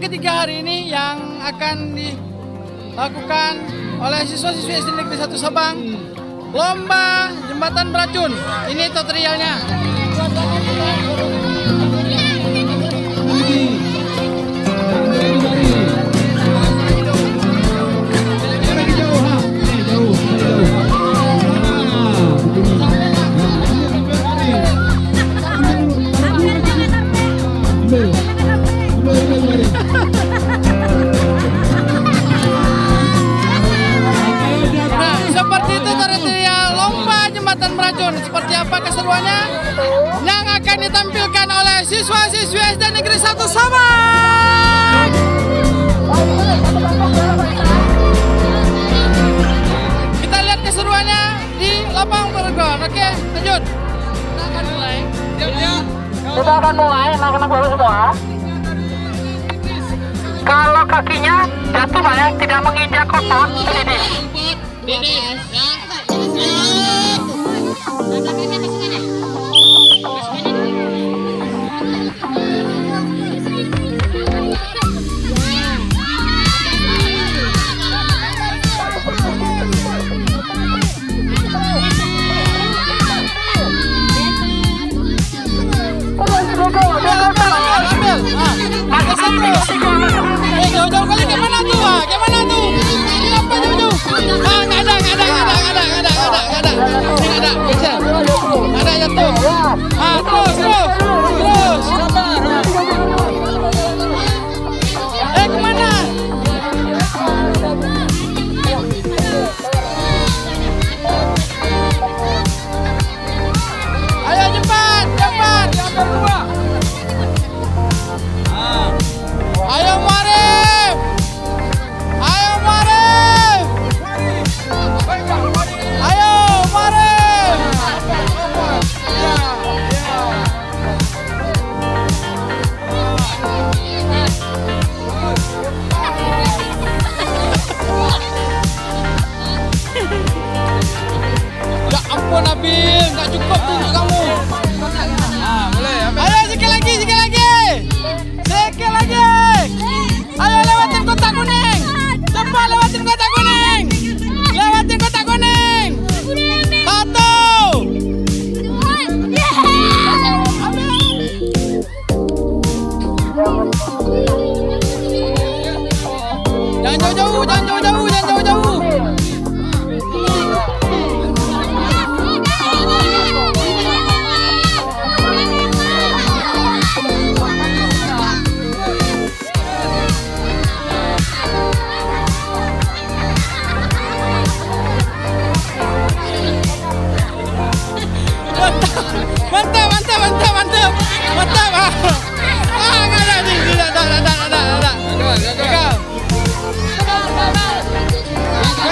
ketiga hari ini yang akan dilakukan oleh siswa-siswi SD Negeri 1 Sabang, lomba jembatan beracun. Ini tutorialnya. Nah, seperti itu tutorial lomba jembatan beracun. Seperti apa keseruannya yang akan ditampilkan oleh siswa-siswi SD Negeri 1 Sabang. Kita lihat keseruannya di lapangan Bogor. Oke, lanjut. Kita akan mulai. Kita akan mulai, anak-anak baru semua. Kalau kakinya jatuh Pak ya, tidak menginjak kotak, finish. Jauh-jauh kali gimana tuh? Gimana tuh? Kenapa jauh-jauh? Nggak ada. Geser. Ada jatuh. Terus. Kemana? Ayo cepat. Yang kedua. Ayo Marif. Ayo Marif. Ya ampun Nabil, nggak cukup tuh untuk kamu. Ayo sekali lagi. Ayo lewatin kotak kuning. Cepat lewatin kotak kuning. Satu. Jangan jauh-jauh. Mantap.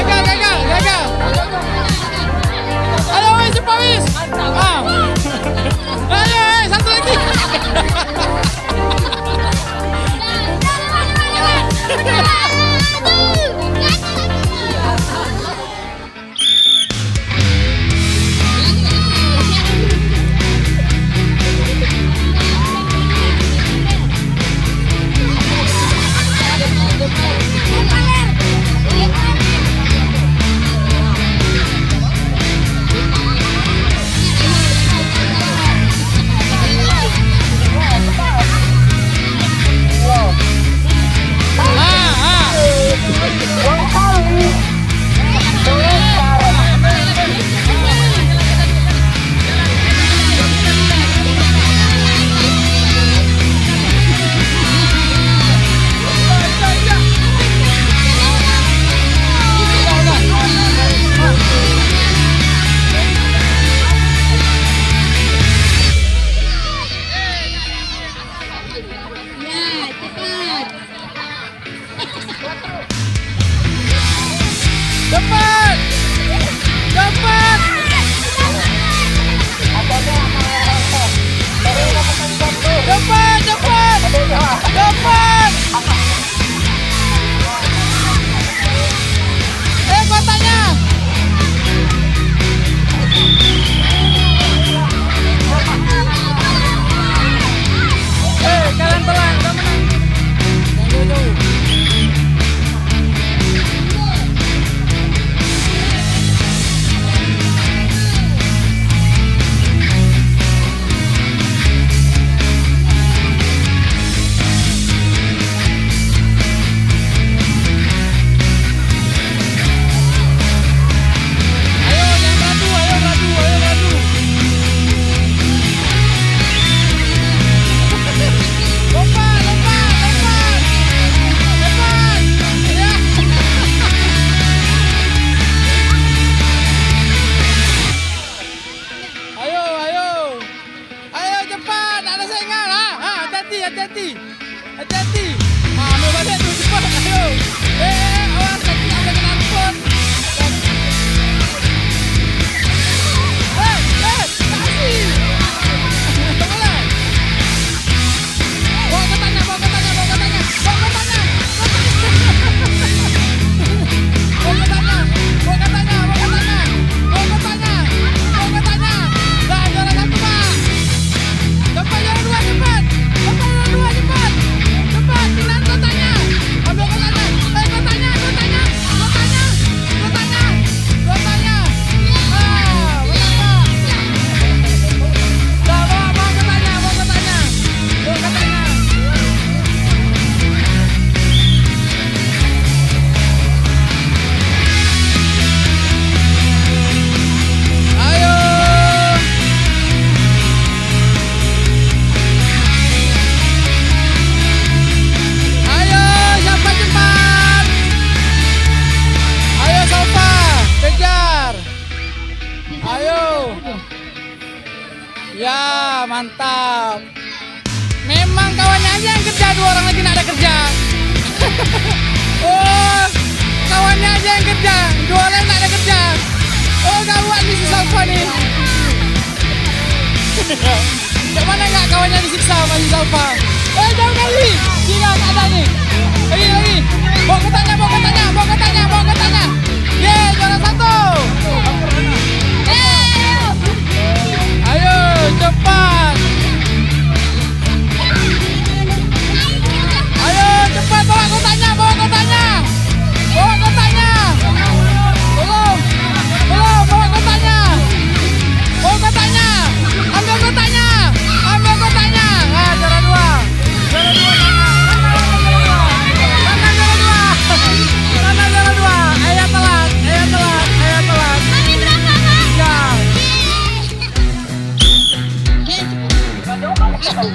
Nggak ada. Gagal. Ayo wis. Ayo, satu lagi. Ya, mantap. Memang kawannya aja yang kerja, dua orang lagi nggak ada kerja. Oh, kawannya aja yang kerja, dua orang nggak ada kerja. Oh, gawat nih si Salva nih. Gimana nggak kawannya disiksa sama si Salva? Jauh kali. Tidak ada nih. Lagi. Bawa ke tanya. Yeay, juara 1. Ayo, cepat. Ayo, cepat bawa kotanya. Belum, bawa kotanya. Ambil kotanya. Nah, juara 2. Sana juara 2. Ayah telat.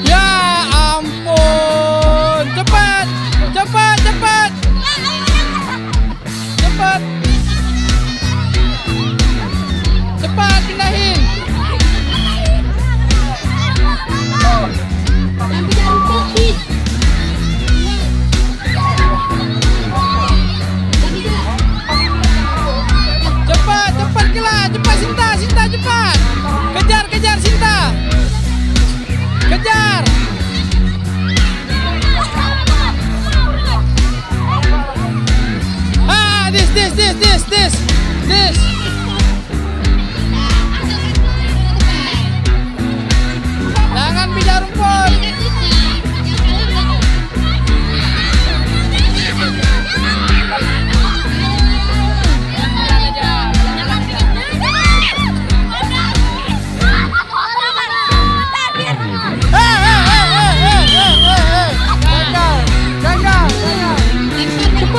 Ya ampun. Cepat. Cepat pindahin. Cepat gila. Cepat Sinta cepat. Kejar Sinta. Kejar. This. Jangan pijak rumput.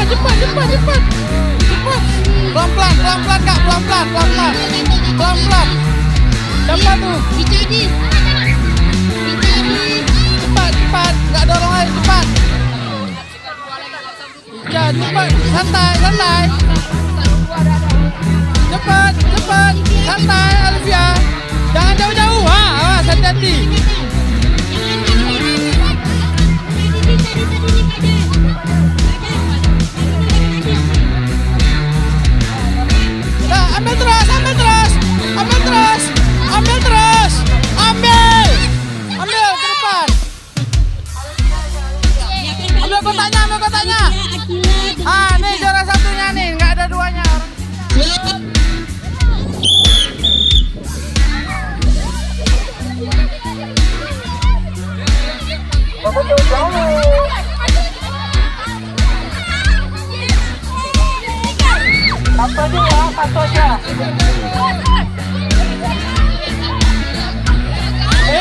Cepat. Pelan-pelan Kak, pelan-pelan. Cepat tuh. Cepat. Enggak dorong lagi, cepat. Ya, cepat. Santai. Cepat. Santai, Alvia. Jangan jauh-jauh. Awas, hati-hati. Ambil terus. Ambil ke depan. Ambil kotanya. Nih juara 1-nya nih, nggak ada 2-nya. Satu aja.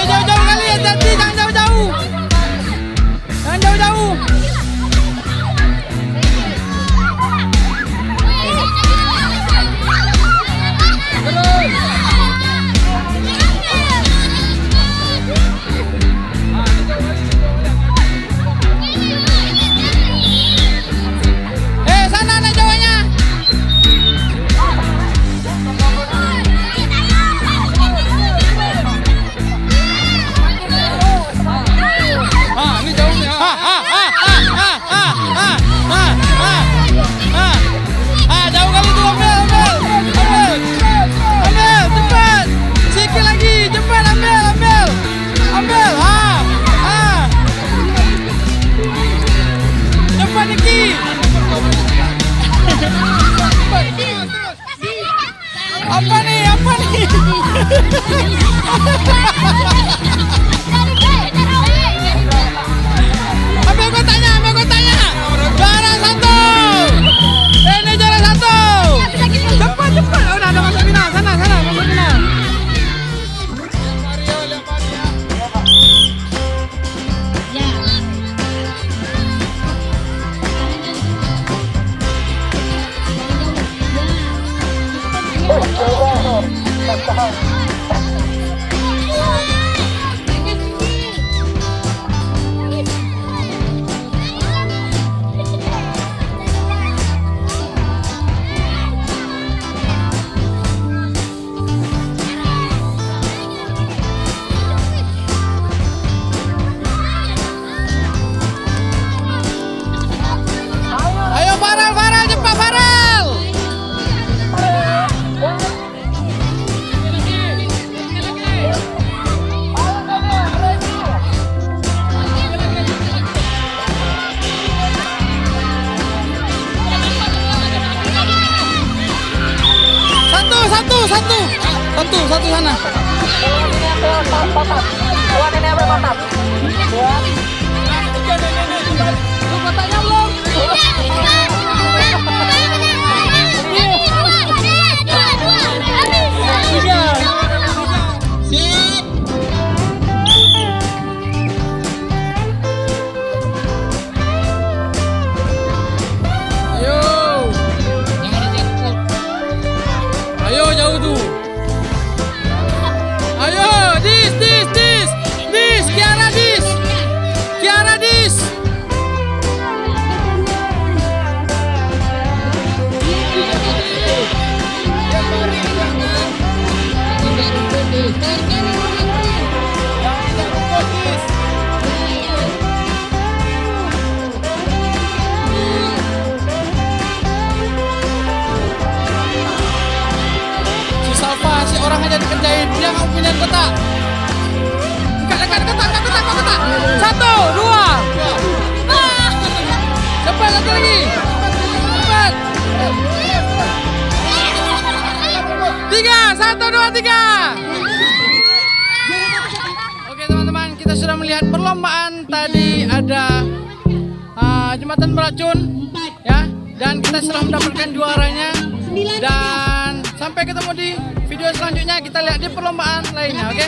Jauh-jauh kali ya, hati-hati, jangan jauh-jauh. Sana anak Jawanya. Ini jauh nih. Jauh kali tuh, ambil, cepat. Sikit lagi, cepat ambil. Cepat Niki. Apa nih? Ambil kotanya. Juara 1. Ini juara 1. Cepat. Udah masuk final. Sana masuk final. satu sana. Dua ini ambil kotak. Lu kotaknya belum? Tiga. Ayo jauh tuh. Ayo, dis, Kiara dis. Si Salva, si orang aja dikerjain, dia nggak punya kotak. Dekat kotak. 1, 2. Cepat satu lagi. Cepat. 3, 1, 2, 3. Oke teman-teman, kita sudah melihat perlombaan tadi ada jembatan beracun, ya, dan kita sudah mendapatkan juaranya. Dan sampai ketemu di video selanjutnya, kita lihat di perlombaan lainnya, oke?